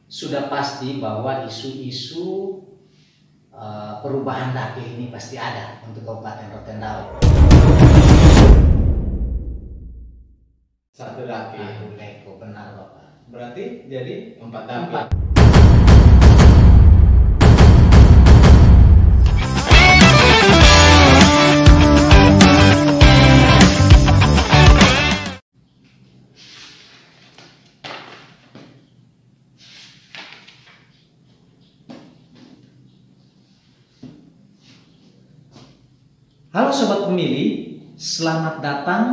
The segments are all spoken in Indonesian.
sudah pasti bahwa isu-isu perubahan dapil ini pasti ada untuk Kabupaten Rotendao. Satu dapil. Leko, benar Bapak. Berarti jadi 4 dapil. Halo Sobat Pemilih, selamat datang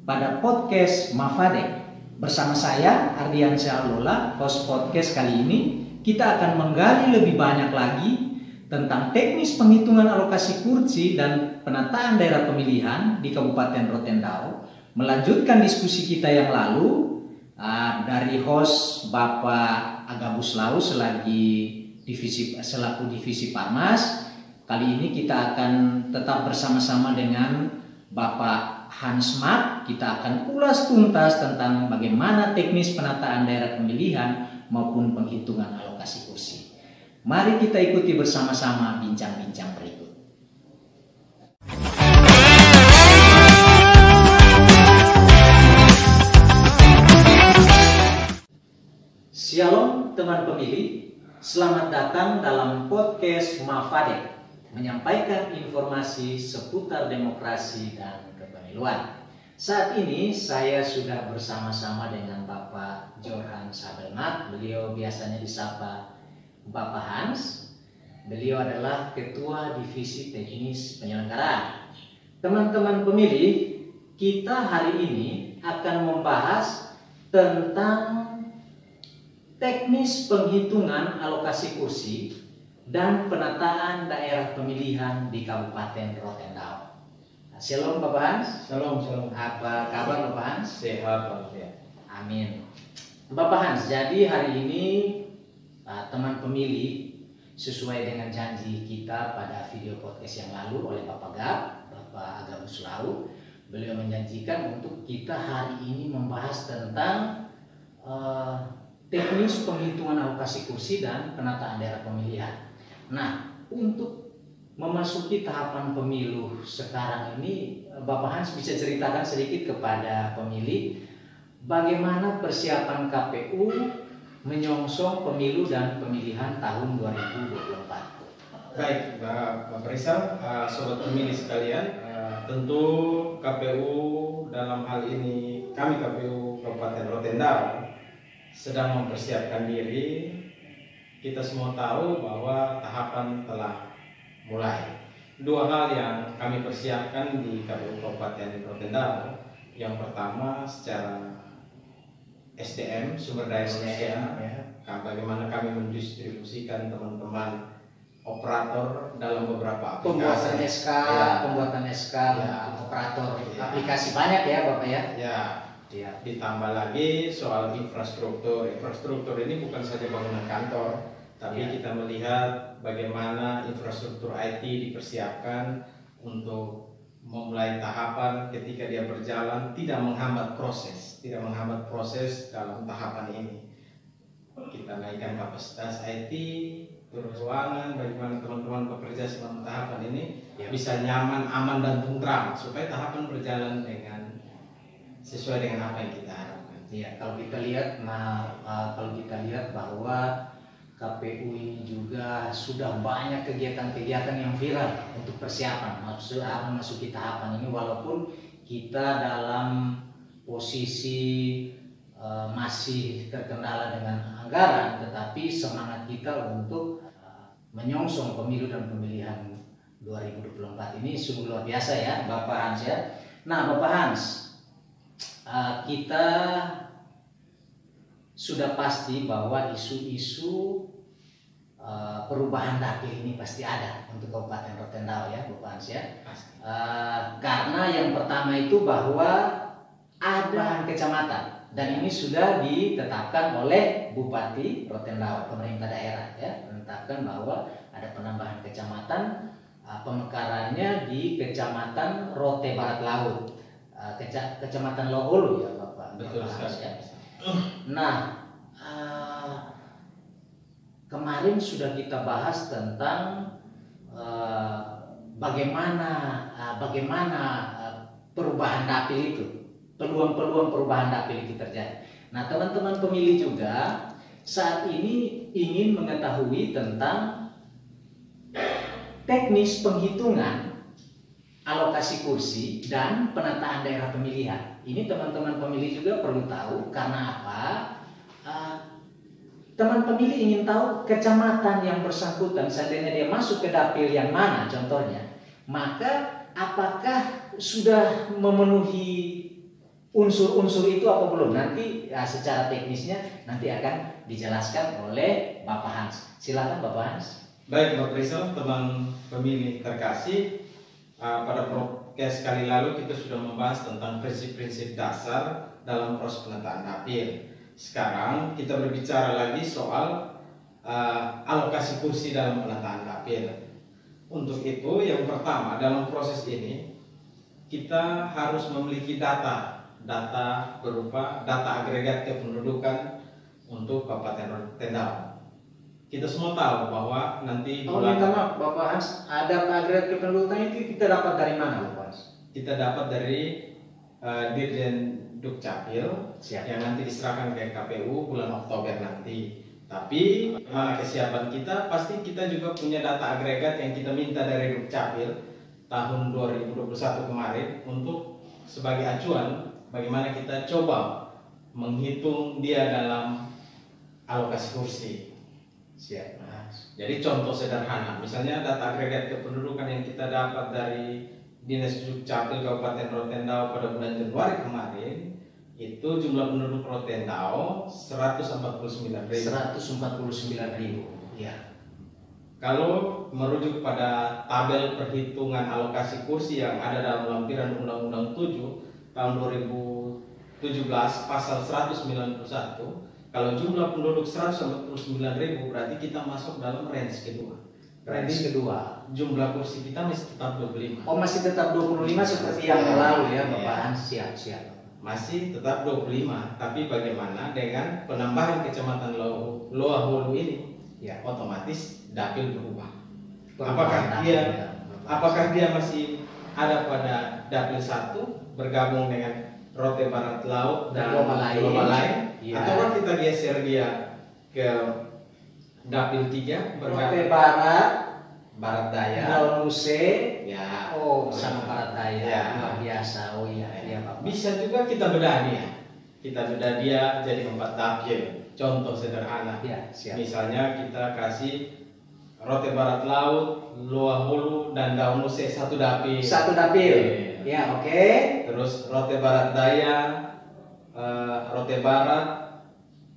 pada podcast Mafade. Bersama saya Ardiansyah Lola, host podcast kali ini. Kita akan menggali lebih banyak lagi tentang teknis penghitungan alokasi kursi dan penataan daerah pemilihan di Kabupaten Rotendao. Melanjutkan diskusi kita yang lalu dari host Bapak Agabus Lau selaku divisi Parmas. Kali ini kita akan tetap bersama-sama dengan Bapak Hans Mark. Kita akan ulas tuntas tentang bagaimana teknis penataan daerah pemilihan maupun penghitungan alokasi kursi. Mari kita ikuti bersama-sama bincang-bincang berikut. Shalom teman pemilih, selamat datang dalam podcast Mafade, menyampaikan informasi seputar demokrasi dan kepemiluan. Saat ini saya sudah bersama-sama dengan Bapak Johan Sabelmat. Beliau biasanya disapa Bapak Hans. Beliau adalah Ketua Divisi Teknis Penyelenggaraan. Teman-teman pemilih, kita hari ini akan membahas tentang teknis penghitungan alokasi kursi dan penataan daerah pemilihan di Kabupaten Rotendao. Shalom Bapak Hans. Shalom. Apa kabar Bapak Hans? Sehat walafiat. Amin. Bapak Hans, jadi hari ini teman pemilih sesuai dengan janji kita pada video podcast yang lalu oleh Bapak Agabus Lau, beliau menjanjikan untuk kita hari ini membahas tentang teknis penghitungan alokasi kursi dan penataan daerah pemilihan. Nah, untuk memasuki tahapan pemilu sekarang ini, Bapak Hans bisa ceritakan sedikit kepada pemilih bagaimana persiapan KPU menyongsong pemilu dan pemilihan tahun 2024. Baik, Bapak Rizal, sobat pemilih sekalian, tentu KPU dalam hal ini kami KPU Kabupaten Rotendao sedang mempersiapkan diri. Kita semua tahu bahwa tahapan telah mulai. Dua hal yang kami persiapkan di KPU Kabupaten Rotendao. Yang pertama secara SDM, sumber daya manusia, bagaimana kami mendistribusikan teman-teman operator dalam beberapa aplikasi. Pembuatan SK, operator aplikasi banyak ya Bapak ya. Ya, ditambah lagi soal infrastruktur. Infrastruktur ini bukan saja bangunan kantor, tapi kita melihat bagaimana infrastruktur IT dipersiapkan untuk memulai tahapan ketika dia berjalan tidak menghambat proses dalam tahapan ini. Kita naikkan kapasitas IT, ruangan, bagaimana teman-teman bekerja selama tahapan ini bisa nyaman, aman dan tentram supaya tahapan berjalan dengan sesuai dengan apa yang kita harapkan. Ya, kalau kita lihat bahwa KPU ini juga sudah banyak kegiatan-kegiatan yang viral untuk persiapan memasuki tahapan ini, walaupun kita dalam posisi masih terkendala dengan anggaran, tetapi semangat kita untuk menyongsong pemilu dan pemilihan 2024 ini sungguh luar biasa ya Bapak Hans ya. Nah Bapak Hans, kita sudah pasti bahwa isu-isu perubahan dapil ini pasti ada untuk Kabupaten Rotendao ya Bapak Hans ya. Karena yang pertama itu bahwa ada kecamatan dan ini sudah ditetapkan oleh Bupati Rotendao, pemerintah daerah ya, menetapkan bahwa ada penambahan kecamatan, pemekarannya di Kecamatan Rote Barat Laut, Kecamatan Loholu ya Bapak. Betul sekali. Ya. Nah, kemarin sudah kita bahas tentang bagaimana perubahan dapil itu, peluang-peluang perubahan dapil itu terjadi. Nah, teman-teman pemilih juga saat ini ingin mengetahui tentang teknis penghitungan alokasi kursi dan penataan daerah pemilihan. Ini teman-teman pemilih juga perlu tahu, karena apa? Teman pemilih ingin tahu kecamatan yang bersangkutan, seandainya dia masuk ke dapil yang mana contohnya, maka apakah sudah memenuhi unsur-unsur itu apa belum? Nanti secara teknisnya nanti akan dijelaskan oleh Bapak Hans. Silakan Bapak Hans. Baik Bapak Rizal, teman pemilih terkasih, pada podcast kali lalu kita sudah membahas tentang prinsip-prinsip dasar dalam proses penataan dapil. Sekarang kita berbicara lagi soal alokasi kursi dalam penataan dapil. Untuk itu yang pertama dalam proses ini kita harus memiliki data berupa data agregat kependudukan untuk Kabupaten Rotendao. Kita semua tahu bahwa nanti minta maaf Bapak Hans, ada agregat kependudukan itu kita dapat dari mana Bapak Hans? Kita dapat dari Dirjen Dukcapil yang nanti diserahkan ke KPU bulan Oktober nanti. Tapi kesiapan kita pasti kita juga punya data agregat yang kita minta dari Dukcapil tahun 2021 kemarin untuk sebagai acuan bagaimana kita coba menghitung dia dalam alokasi kursi. Siap. Jadi contoh sederhana, misalnya data agregat kependudukan yang kita dapat dari Dinas Dukcapil Kabupaten Rotendao pada bulan Januari kemarin, itu jumlah penduduk Rotendao 149.000. Ya. Kalau merujuk pada tabel perhitungan alokasi kursi yang ada dalam lampiran Undang-Undang 7 tahun 2017 pasal 191, kalau jumlah penduduk 149.000 berarti kita masuk dalam range kedua. Range kedua. Jumlah kursi kita masih tetap 25. Oh, masih tetap 25 seperti yang lalu ya Bapak Hans. Siap. Masih tetap 25, tapi bagaimana dengan penambahan kecamatan Loa Hulu ini? Ya, otomatis dapil berubah. Apakah dia masih ada pada dapil 1 bergabung dengan Rote Barat Laut dan Loba lain? Ya. Atau kita geser dia ke dapil 3 Rote Barat Daya, Daunuse, ya. Oh, sama Barat Daya, ya. Luar biasa. Oh iya, Bapak. Bisa juga kita bedah dia jadi 4 dapil. Contoh sederhana, ya, siap. Misalnya kita kasih Rote Barat Laut, Loa Hulu dan Daunuse 1 dapil. 1 dapil. Ya, oke. Terus Rote Barat Daya, Rote Barat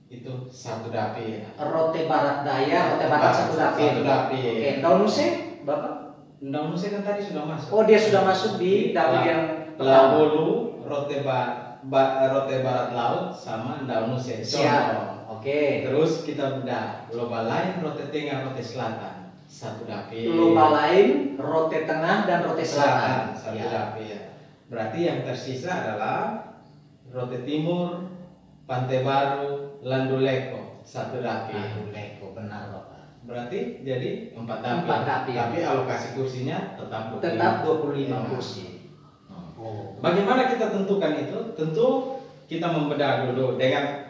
itu 1 dapil. Rote Barat Daya, Rote Barat 1 dapil. 1 dapil. Oke, Daunuse, Bapak? Daunuse kan tadi sudah masuk. Oh, dia sudah masuk di dapil yang Loa Hulu, Rote Barat Laut sama Daunuse. Siap. Oke. Terus kita bedah Loba lain, Rote Tengah, Rote Selatan 1 dapil. Loba lain, Rote Tengah dan Rote Selatan 1 dapil. Berarti yang tersisa adalah Rote Timur, Pantai Baru, Landuleko 1 dapil. Landuleko, benar Bapak. Berarti jadi 4 dapil. 4 dapil. Tapi alokasi kursinya tetap 25 kursi. Oh. Bagaimana kita tentukan itu? Tentu kita membedah dulu dengan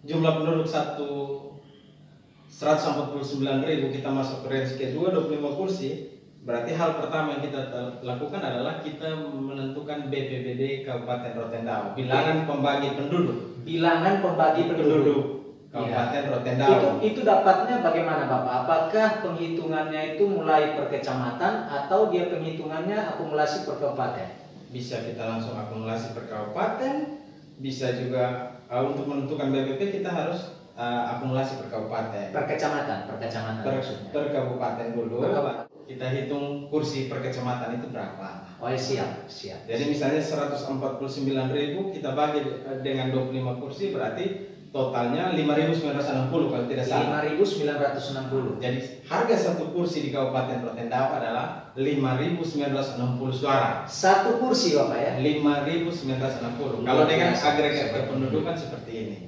jumlah penduduk 149.000 kita masuk ke range kedua 25 kursi. Berarti hal pertama yang kita lakukan adalah kita menentukan BPBD Kabupaten Rotendao, bilangan pembagi penduduk. Bilangan pembagi penduduk Kabupaten Rotendao. Itu dapatnya bagaimana Bapak? Apakah penghitungannya itu mulai per kecamatan atau dia penghitungannya akumulasi per kabupaten? Bisa kita langsung akumulasi per kabupaten, bisa juga untuk menentukan BPP kita harus akumulasi per kabupaten. Per kecamatan per kabupaten dulu. Kita hitung kursi per kecamatan itu berapa. Oh siap. Jadi misalnya 149.000 kita bagi dengan 25 kursi berarti totalnya 5.960 kalau tidak salah. 5.960. Jadi harga satu kursi di Kabupaten Rotendao adalah 5.960 suara. Satu kursi Bapak ya? 5.960. Kalau dengan agregat kependudukan seperti ini.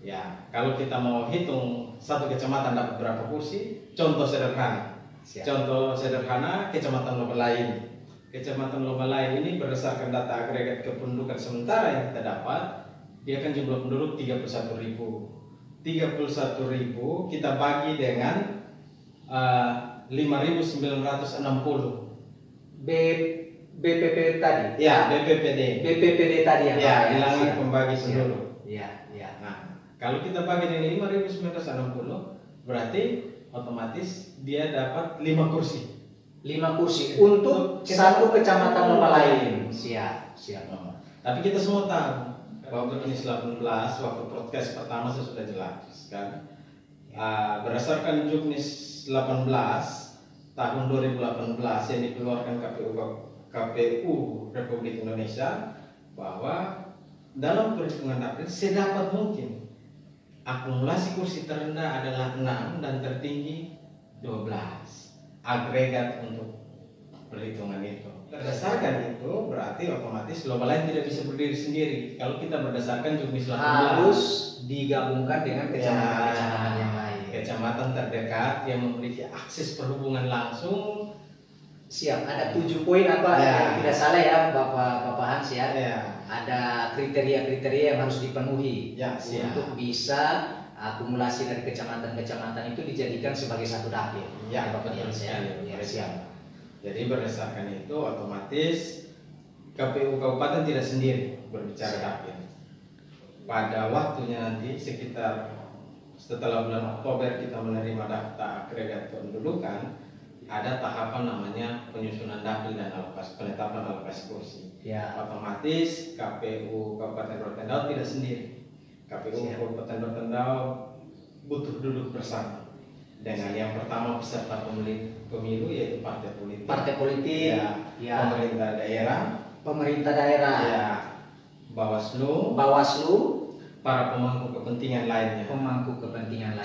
Ya, kalau kita mau hitung satu kecamatan dapat berapa kursi, contoh sederhana. Contoh sederhana Kecamatan Lobalain. Kecamatan Lobalain ini berdasarkan data agregat kependudukan sementara yang kita dapat, dia kan jumlah penduduk 31.000. 31.000 kita bagi dengan 5.960. BPP tadi? Ya, BPPD tadi ya? Ya, bilangan pembagi penduduk. Ya. Nah, kalau kita bagi dengan 5.960, berarti otomatis dia dapat 5 kursi. 5 kursi untuk satu kecamatan Lobalain. Siap. Tapi kita semua tahu bahwa Juknis 18 waktu podcast pertama saya sudah jelaskan. Berdasarkan Juknis 18 tahun 2018 yang dikeluarkan KPU Republik Indonesia, bahwa dalam perhitungan dapil sedapat mungkin akumulasi kursi terendah adalah 6 dan tertinggi 12 agregat untuk perhitungan itu. Berdasarkan itu berarti otomatis Lobalain tidak bisa berdiri sendiri. Kalau kita berdasarkan Juknis 18 harus digabungkan dengan kecamatan yang lain. Kecamatan terdekat yang memiliki akses perhubungan langsung. Siap, ada 7 poin apa tidak salah ya Bapak Hans ya. Ada kriteria-kriteria yang harus dipenuhi untuk bisa akumulasi dari kecamatan-kecamatan itu dijadikan sebagai satu dapil. Bapak Hans ya. Siap. Jadi berdasarkan itu otomatis KPU Kabupaten tidak sendiri berbicara dapil. Pada waktunya nanti sekitar setelah bulan Oktober kita menerima daftar agregat kependudukan, ada tahapan namanya penyusunan dapil dan penetapan alokasi kursi. Otomatis KPU Kabupaten Rotendao tidak sendiri. KPU Kabupaten Rotendao butuh duduk bersama dengan yang pertama peserta pemilu yaitu partai politik, pemerintah daerah, Bawaslu, para pemangku kepentingan lainnya.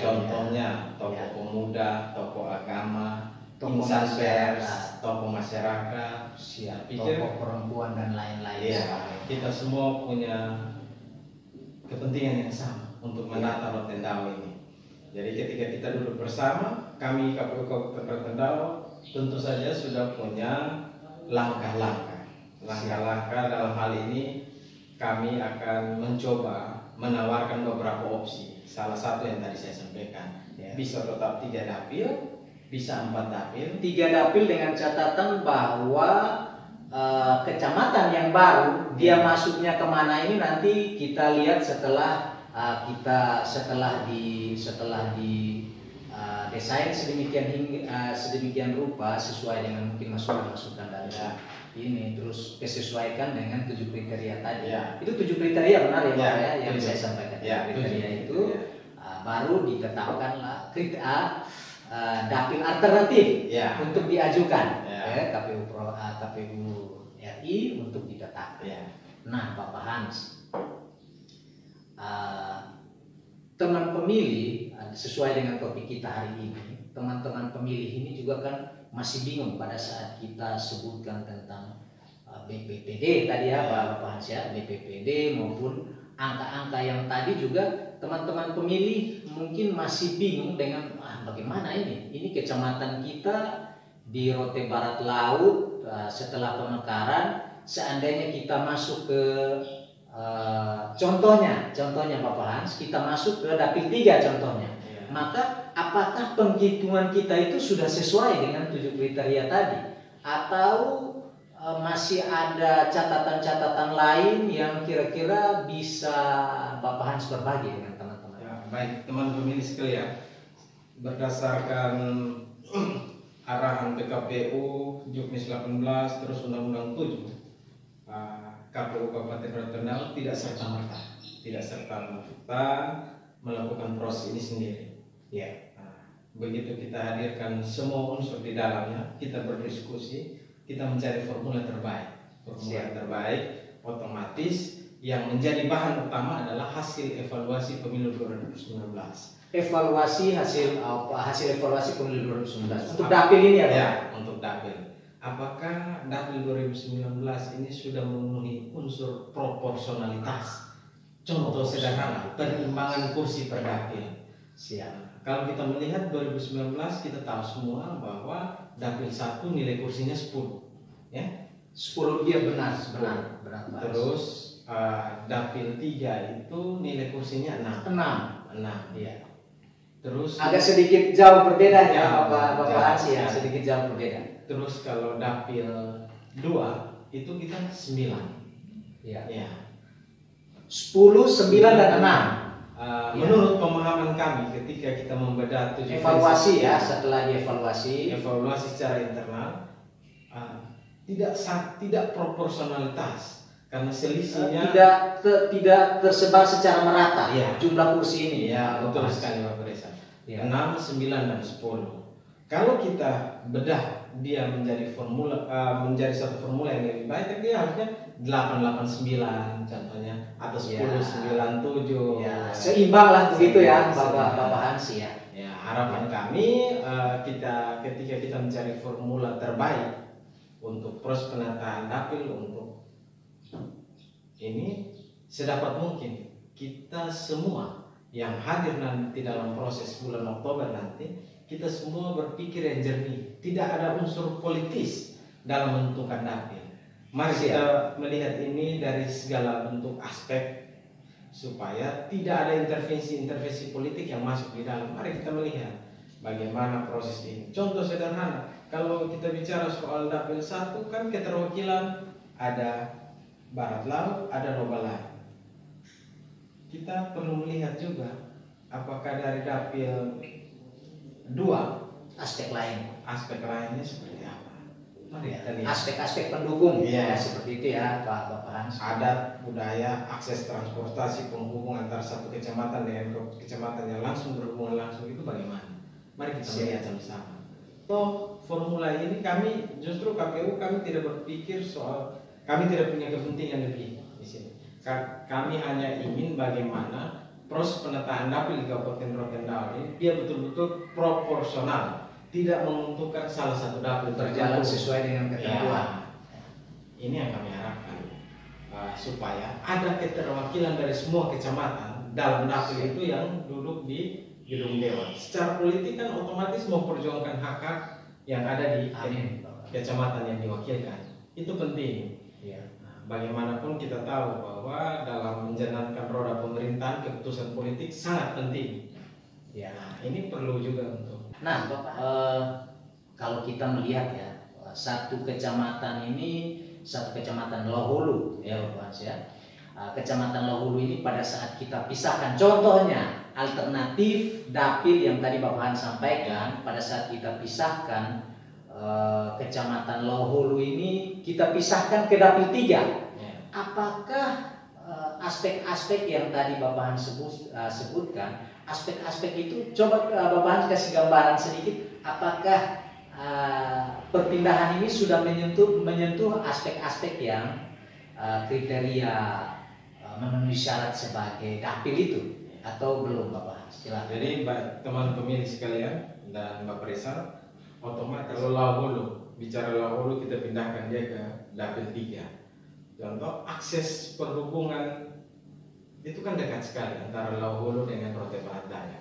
Contohnya tokoh pemuda, tokoh agama, insan pers, tokoh masyarakat, tokoh perempuan dan lain-lain. Kita semua punya kepentingan yang sama untuk menata Rotendao ini. Jadi ketika kita duduk bersama, kami KPU Kabupaten Rotendao tentu saja sudah punya langkah-langkah dalam hal ini. Kami akan mencoba menawarkan beberapa opsi. Salah satu yang tadi saya sampaikan, bisa tetap 3 dapil, bisa 4 dapil. 3 dapil dengan catatan bahwa kecamatan yang baru dia masuknya kemana ini nanti kita lihat setelah desain sedemikian rupa sesuai dengan mungkin masukan dari ini, terus disesuaikan dengan 7 kriteria tadi. Itu 7 kriteria benar ya Pak ya yang saya sampaikan. Kriteria itu baru ditetapkanlah dapil alternatif untuk diajukan KPU RI untuk ditetapkan. Nah, Bapak Hans, teman pemilih sesuai dengan topik kita hari ini, teman-teman pemilih ini juga kan masih bingung pada saat kita sebutkan tentang BPPD tadi ya Bapak Hans ya, BPPD maupun angka-angka yang tadi juga teman-teman pemilih mungkin masih bingung dengan bagaimana ini kecamatan kita di Rote Barat Laut. Setelah pemekaran seandainya kita masuk ke contohnya Bapak Hans, kita masuk ke dapil 3 contohnya, maka apakah penghitungan kita itu sudah sesuai dengan 7 kriteria tadi atau masih ada catatan-catatan lain yang kira-kira bisa Bapak Hans berbagi dengan teman-teman? Baik teman pemilih sekalian, berdasarkan arahan PKPU Juknis 18 terus Undang-Undang 7, KPU Kabupaten Rotendao tidak serta-merta melakukan proses ini sendiri. Begitu kita hadirkan semua unsur di dalamnya, kita berdiskusi, kita mencari formula terbaik. Otomatis yang menjadi bahan utama adalah hasil evaluasi pemilu 2019. Evaluasi hasil evaluasi pemilu 2019 untuk dapil ini ya? Ya, untuk dapil. Apakah dapil 2019 ini sudah memenuhi unsur proporsionalitas? Contoh sederhana, perimbangan kursi per dapil. Siap. Kalau kita melihat 2019, kita tahu semua bahwa dapil 1 nilai kursinya 10, ya. 10 dia benar. Terus dapil 3 itu nilai kursinya 6. Iya. Terus agak sedikit jauh berbeda ya Bapak Hansi ya, ya. sedikit jauh berbeda. Terus kalau dapil 2 itu kita 9. Iya. Ya. 10, 9 dan 6. Menurut pemahaman kami ketika kita membedah evaluasi ya, setelah dievaluasi secara internal tidak proporsionalitas karena selisihnya tidak tersebar secara merata ya. Jumlah kursi ini ya, betul sekali Bapak Reza. Ya. 6, 9 dan 10. Kalau kita bedah dia menjadi satu formula yang lebih baik, dia harusnya 889 contohnya atau 1097. Ya, seimbang lah begitu ya Bapak Hansi ya. Ya, harapan kami ketika kita mencari formula terbaik untuk proses penataan dapil untuk ini sedapat mungkin kita semua yang hadir nanti dalam proses bulan Oktober nanti, kita semua berpikir yang jernih, tidak ada unsur politis dalam menentukan dapil. Mari kita melihat ini dari segala bentuk aspek supaya tidak ada intervensi politik yang masuk di dalam. Mari kita melihat bagaimana proses ini. Contoh sederhana, kalau kita bicara soal dapil 1 kan keterwakilan ada Barat Laut, ada Loba Laut. Kita perlu melihat juga apakah dari dapil 2 aspek lainnya seperti apa. Mari kita lihat. Aspek-aspek pendukung ya, seperti itu ya Bapak Hans. Adat, budaya, akses transportasi, penghubung antara satu kecamatan dengan kecamatan yang langsung berhubungan langsung itu bagaimana? Mari kita lihat sama-sama. Formula ini kami justru KPU kami tidak berpikir soal, kami tidak punya kepentingan lebih di sini. Kami hanya ingin bagaimana proses penataan dapil di Kabupaten Rotendao ini dia betul-betul proporsional, tidak menentukan salah satu dapil berjalan sesuai dengan ketentuan. Ini yang kami harapkan supaya ada keterwakilan dari semua kecamatan dalam dapil itu yang duduk di gedung dewan. Secara politik kan otomatis memperjuangkan hak yang ada di kecamatan yang diwakilkan. Itu penting. Ya. Bagaimanapun kita tahu bahwa dalam menjalankan roda pemerintahan keputusan politik sangat penting. Ya, ini perlu juga untuk. Nah, Bapak, kalau kita melihat ya satu kecamatan Lohulu ya Bapak ya. Kecamatan Lohulu ini pada saat kita pisahkan, contohnya alternatif dapil yang tadi Bapak Han sampaikan, pada saat kita pisahkan Kecamatan Lohulu ini kita pisahkan ke dapil 3. Apakah aspek-aspek yang tadi Bapak Han sebutkan, aspek-aspek itu coba Bapak Han kasih gambaran sedikit, apakah perpindahan ini sudah menyentuh aspek-aspek yang kriteria memenuhi syarat sebagai dapil itu atau belum Bapak Han? Silakan. Jadi teman pemilih sekalian dan Bapak Rizal, otomatis kalau Lohulu, bicara Lohulu kita pindahkan dia ke dapil 3. Contoh akses perhubungan itu kan dekat sekali antara Lohulu dengan Rote Barat Daya.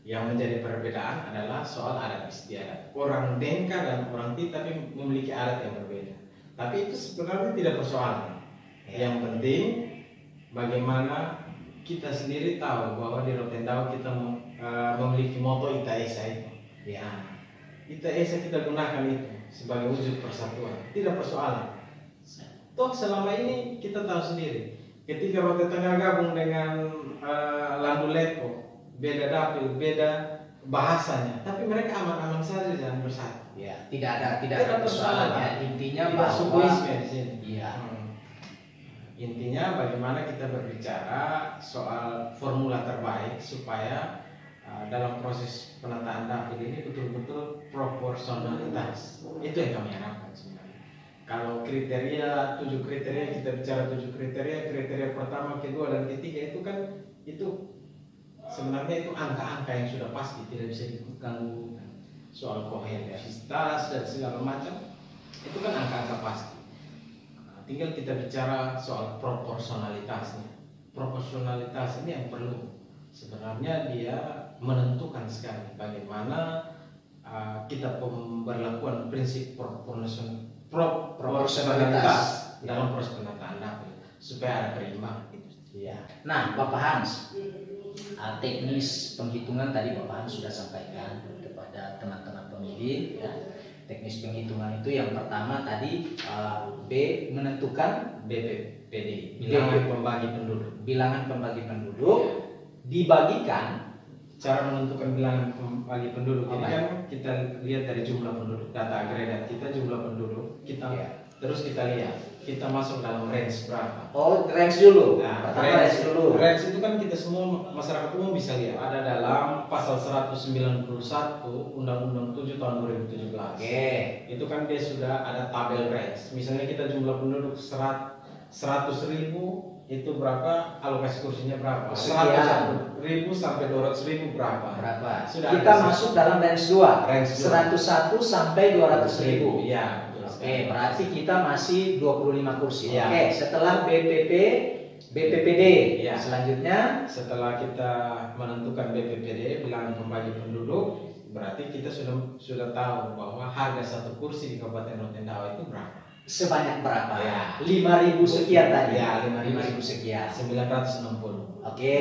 Yang menjadi perbedaan adalah soal adat istiadat. Orang Denka dan orang Ti tapi memiliki adat yang berbeda. Tapi itu sebenarnya tidak persoalan. Yang penting bagaimana kita sendiri tahu bahwa di Rotendao kita memiliki moto Ita Esa itu. Ya. Ita Esa kita gunakan itu sebagai wujud persatuan, tidak persoalan. Toh selama ini kita tahu sendiri, ketika Rote Tengah gabung dengan Landuleko, beda dapil, beda bahasanya, tapi mereka aman-aman saja jalan bersatu. Ya, tidak ada persoalan ya. Intinya bahwa sukuisme di sini. Iya. Intinya bagaimana kita berbicara soal formula terbaik supaya dalam proses penataan dapil ini betul-betul proporsionalitas. Itu yang kami harapkan sebenarnya. Kalau kriteria 7 kriteria, kita bicara 7 kriteria, kriteria pertama, kedua dan ketiga itu kan itu sebenarnya itu angka-angka yang sudah pasti tidak bisa diganggu. Soal kohesivitas dan segala macam itu kan angka-angka pasti. Nah, tinggal kita bicara soal proporsionalitasnya. Proporsionalitas ini yang perlu. Sebenarnya dia menentukan sekali bagaimana kita pemberlakuan prinsip proporsionalitas dalam proses penataan dapil supaya ada perimbangan. Ya. Nah, Bapak Hans, teknis penghitungan tadi Bapak Hans sudah sampaikan kepada teman-teman pemilih. Ya. Teknis penghitungan itu yang pertama tadi B menentukan BPPD, bilangan pembagi penduduk. Bilangan pembagi penduduk dibagikan. Cara menentukan bilangan pembagi penduduk ini kan kita lihat dari jumlah penduduk, data agregat kita jumlah penduduk kita, terus kita lihat kita masuk dalam range berapa. Oh, range dulu. Nah, range dulu. Range itu kan kita semua masyarakat umum bisa lihat ada dalam pasal 191 Undang-Undang 7 tahun 2017. Oke. Itu kan dia sudah ada tabel range. Misalnya kita jumlah penduduk 100.000, itu berapa, alokasi kursinya berapa? 100.000 sampai 200.000 berapa? Sudah kita masuk dalam range 2. Range 101 sampai 200.000. Iya. Oke, berarti kita masih 25 kursi. Ya. Oke, setelah BPPD. Ya. Selanjutnya setelah kita menentukan BPPD, bilangan pembagi penduduk, berarti kita sudah tahu bahwa harga satu kursi di Kabupaten Rotendao itu berapa. Sebanyak berapa? Ya. 5.000 sekian tadi. Ya, 5.000 sekian. 960. Oke.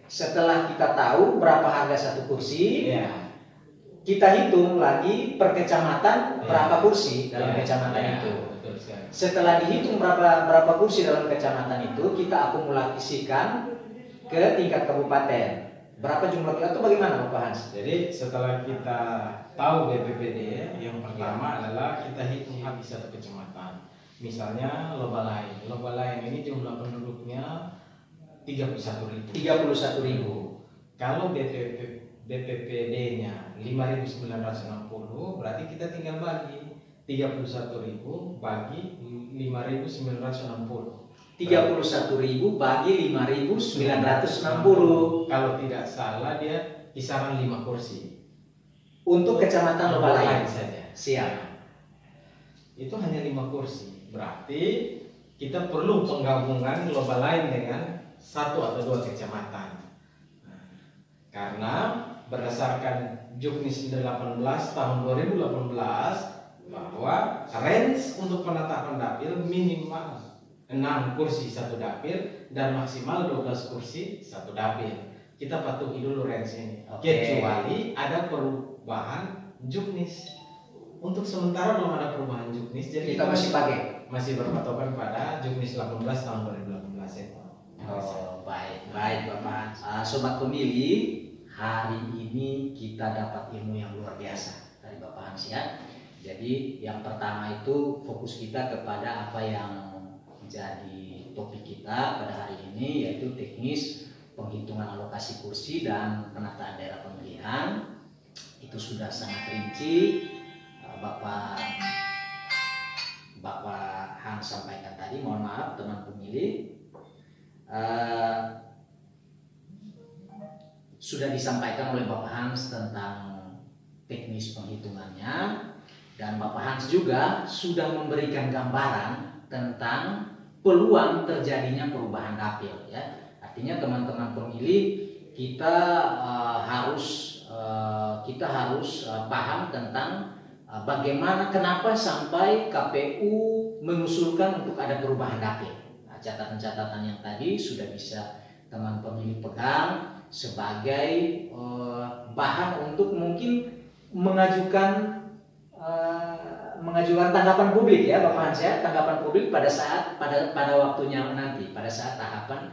Setelah kita tahu berapa harga satu kursi, kita hitung lagi per kecamatan berapa kursi dalam kecamatan itu. Betul sekali. Setelah dihitung berapa kursi dalam kecamatan itu, kita akumulasikan ke tingkat kabupaten. Berapa jumlah kita itu bagaimana Bapak Hans? Jadi setelah kita tahu BPPD, yang pertama adalah kita hitung habis satu kecamatan. Misalnya Lobalain. Lobalain ini jumlah penduduknya 31.000. Kalau BPPD-nya 5.960, berarti kita tinggal bagi 31.000 bagi 5.960. 31.000 bagi 5.960. Kalau tidak salah dia kisaran 5 kursi. Untuk kecamatan Lobalain saja. Siap. Itu hanya 5 kursi. Berarti kita perlu penggabungan Lobalain dengan 1 atau 2 kecamatan. Karena berdasarkan Juknis 18 tahun 2018 bahwa range untuk penetapan dapil minimal 6 kursi 1 dapil dan maksimal 12 kursi 1 dapil. Kita patuhi dulu range ini. Kecuali ada perubahan Juknis. Untuk sementara belum ada perubahan Juknis, jadi kita masih berpatokan pada Juknis 18 tahun 2018 itu. Oh, baik Bapak. Sobat pemilih, hari ini kita dapat ilmu yang luar biasa dari Bapak Hans ya. Jadi yang pertama itu fokus kita kepada apa yang menjadi topik kita pada hari ini, yaitu teknis penghitungan alokasi kursi dan penataan daerah pemilihan. Itu sudah sangat rinci Bapak Hans sampaikan tadi. Mohon maaf teman pemilih, sudah disampaikan oleh Bapak Hans tentang teknis penghitungannya, dan Bapak Hans juga sudah memberikan gambaran tentang peluang terjadinya perubahan dapil ya. Artinya teman-teman pemilih, kita harus paham tentang bagaimana, kenapa sampai KPU mengusulkan untuk ada perubahan dapil. Nah, catatan-catatan yang tadi sudah bisa teman pemilih pegang sebagai bahan untuk mungkin mengajukan tanggapan publik ya Bapak Hans ya, tanggapan publik pada waktunya nanti, pada saat tahapan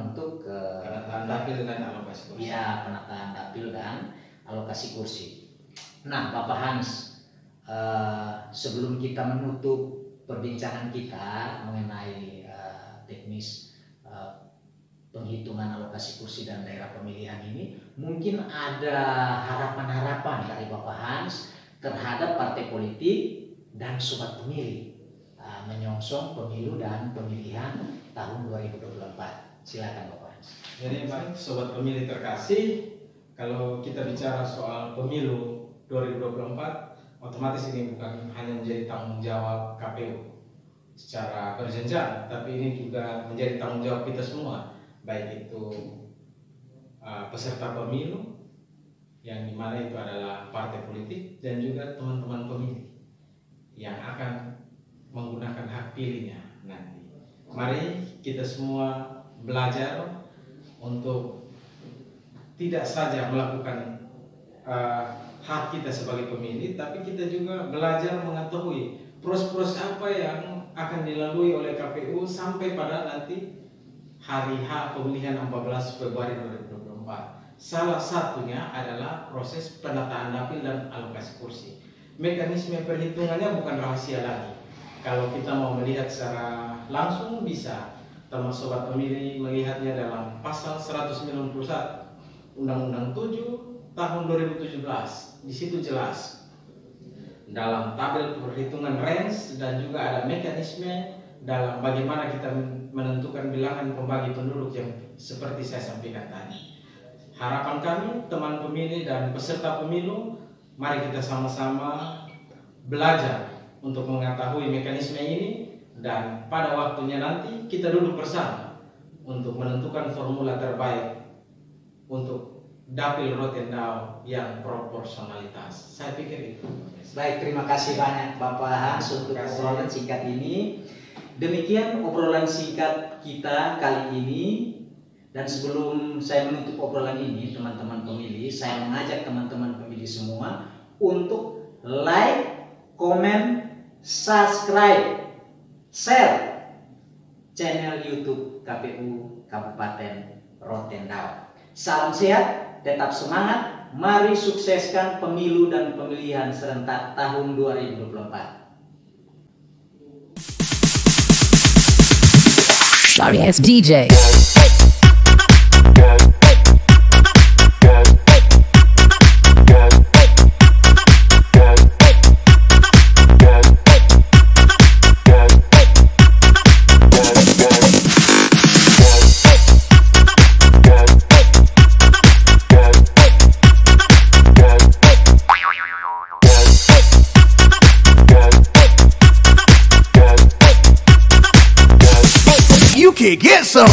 untuk penataan dapil dan alokasi kursi. Ya, penataan dapil dan alokasi kursi. Nah, Bapak Hans, sebelum kita menutup perbincangan kita mengenai teknis penghitungan alokasi kursi dan daerah pemilihan ini, mungkin ada harapan-harapan dari Bapak Hans terhadap partai politik dan sobat pemilih menyongsong pemilu dan pemilihan tahun 2024. Silakan Bapak. Jadi baik sobat pemilih terkasih, kalau kita bicara soal pemilu 2024, otomatis ini bukan hanya menjadi tanggung jawab KPU secara berjenjang, tapi ini juga menjadi tanggung jawab kita semua, baik itu peserta pemilu, yang dimana itu adalah partai politik, dan juga teman-teman pemilih yang akan menggunakan hak pilihnya nanti. Mari kita semua belajar untuk tidak saja melakukan hak kita sebagai pemilih, tapi kita juga belajar mengetahui proses-proses apa yang akan dilalui oleh KPU sampai pada nanti hari H pemilihan 14 Februari 2024. Salah satunya adalah proses penataan dapil dan alokasi kursi. Mekanisme perhitungannya bukan rahasia lagi. Kalau kita mau melihat secara langsung bisa, teman sobat pemilih melihatnya dalam pasal 191 Undang-Undang 7 tahun 2017. Di situ jelas dalam tabel perhitungan range, dan juga ada mekanisme dalam bagaimana kita menentukan bilangan pembagi penduduk yang seperti saya sampaikan tadi. Harapan kami teman pemilih dan peserta pemilu, mari kita sama-sama belajar untuk mengetahui mekanisme ini, dan pada waktunya nanti kita duduk bersama untuk menentukan formula terbaik untuk dapil Rotendao yang proporsionalitas. Saya pikir itu. Baik, terima kasih banyak Bapak Hans untuk obrolan singkat ini. Demikian obrolan singkat kita kali ini. Dan sebelum saya menutup obrolan ini, teman-teman pemilih, saya mengajak teman-teman pemilih semua untuk like, komen, subscribe, share channel YouTube KPU Kabupaten Rotendao. Salam sehat, tetap semangat, mari sukseskan pemilu dan pemilihan serentak tahun 2024. Sorry ass DJ. You can get some.